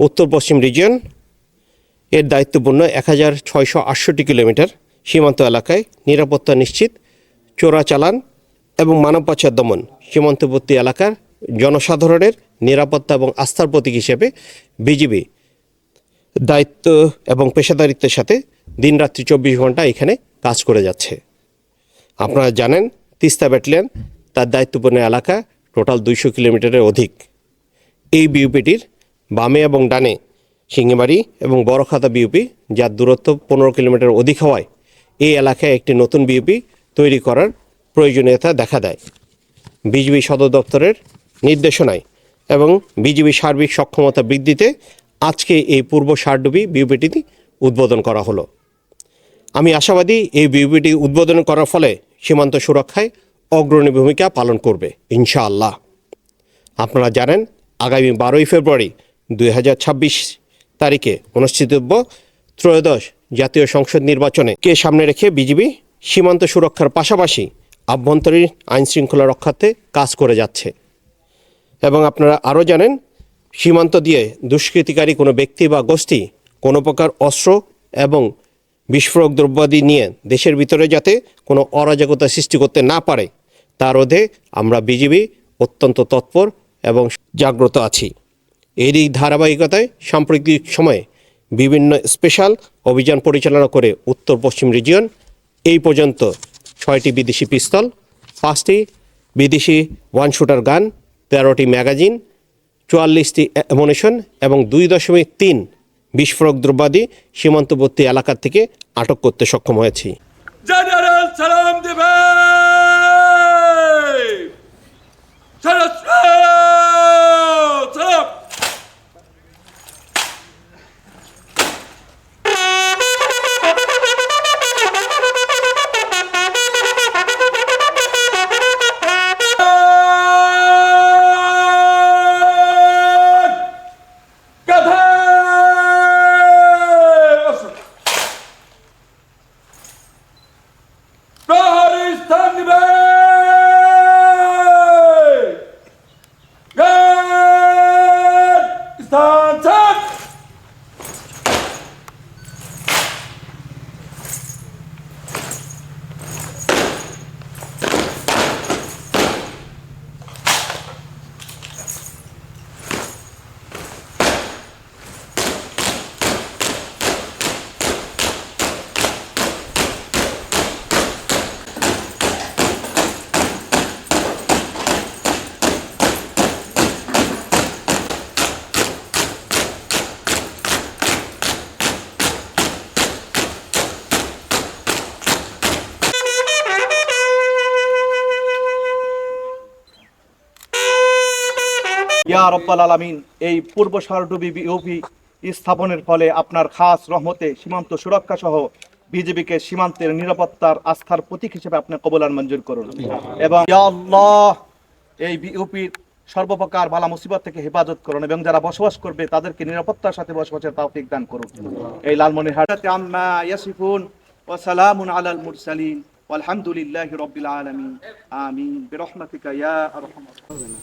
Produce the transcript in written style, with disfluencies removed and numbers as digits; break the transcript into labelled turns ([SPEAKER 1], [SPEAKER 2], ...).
[SPEAKER 1] উত্তর পশ্চিম রিজিয়ন এর দায়িত্বপূর্ণ 1668 কিলোমিটার সীমান্ত এলাকায় নিরাপত্তা নিশ্চিত, চোরাচালান এবং মানব পাচার দমন, সীমান্তবর্তী এলাকার জনসাধারণের নিরাপত্তা এবং আস্থার প্রতীক হিসেবে বিজিবি দায়িত্ব এবং পেশাদারিত্বের সাথে দিনরাত্রি 24 ঘন্টা এখানে কাজ করে যাচ্ছে। আপনারা জানেন তিস্তা ব্যাটালিয়ন তার দায়িত্বপূর্ণ এলাকা টোটাল 200 কিলোমিটারের অধিক। এই বিউপিটির বামে এবং ডানে সিঙ্গিমারি এবং বড়খাতা বিউপি, যার দূরত্ব 15 কিলোমিটার অধিক হওয়ায় এই এলাকায় একটি নতুন বিউপি তৈরি করার প্রয়োজনীয়তা দেখা দেয়। বিজিবি সদর দপ্তরের নির্দেশনায় এবং বিজিবি সার্বিক সক্ষমতা বৃদ্ধিতে আজকে এই পূর্ব ষাটডুবি বিউপিটি উদ্বোধন করা হলো। আমি আশাবাদী এই বিউপিটি উদ্বোধন করার ফলে সীমান্ত সুরক্ষায় অগ্রণী ভূমিকা পালন করবে ইনশাআল্লাহ। আপনারা জানেন আগামী 12ই ফেব্রুয়ারি 2026 তারিখে অনুষ্ঠিতব্য ত্রয়োদশ জাতীয় সংসদ নির্বাচনে কে সামনে রেখে বিজিবি সীমান্ত সুরক্ষার পাশাপাশি আভ্যন্তরীণ আইনশৃঙ্খলা রক্ষার্থে কাজ করে যাচ্ছে। এবং আপনারা আরও জানেন সীমান্ত দিয়ে দুষ্কৃতিকারী কোনো ব্যক্তি বা গোষ্ঠী কোনো প্রকার অস্ত্র এবং বিস্ফোরক দ্রব্যাদি নিয়ে দেশের ভিতরে যাতে কোনো অরাজকতা সৃষ্টি করতে না পারে তার রোধে আমরা বিজিবি অত্যন্ত তৎপর এবং জাগ্রত আছি। এরই ধারাবাহিকতায় সাম্প্রতিক সময়ে বিভিন্ন স্পেশাল অভিযান পরিচালনা করে উত্তর পশ্চিম রিজিয়ন এই পর্যন্ত 6টি বিদেশি পিস্তল, 5টি বিদেশি one shooter gun, 13টি magazine, 44টি ammunition এবং 2.3 বিস্ফোরক দ্রব্যাদি সীমান্তবর্তী এলাকা থেকে আটক করতে সক্ষম হয়েছি।
[SPEAKER 2] জেনারেল সালাম দেবে। সালাম।
[SPEAKER 3] ইয়া রব্বাল আলামিন, এই পূর্ব ষাটডুবি বিউপি স্থাপনের ফলে আপনার খাস রহমতে সীমান্ত সুরক্ষা সহ বিজিবিকে সীমান্তের নিরাপত্তার আস্থার প্রতীক হিসেবে আপনি কবুলান মঞ্জুর করুন। এবং ইয়া আল্লাহ, এই বিউপির সর্বপ্রকার বালা মুসিবত থেকে হেফাজত করুন এবং যারা বসবাস করবে তাদেরকে নিরাপত্তার সাথে বসবাসের তৌফিক দান করুন। এই লালমনিরহাটে আম্মা ইয়াসিফুন ওয়া সালামুন আলাল মুরসালিন ওয়ালহামদুলিল্লাহি রাব্বিল আলামিন। আমিন বিরহমাতিকা ইয়া আরহামার রাহিমিন।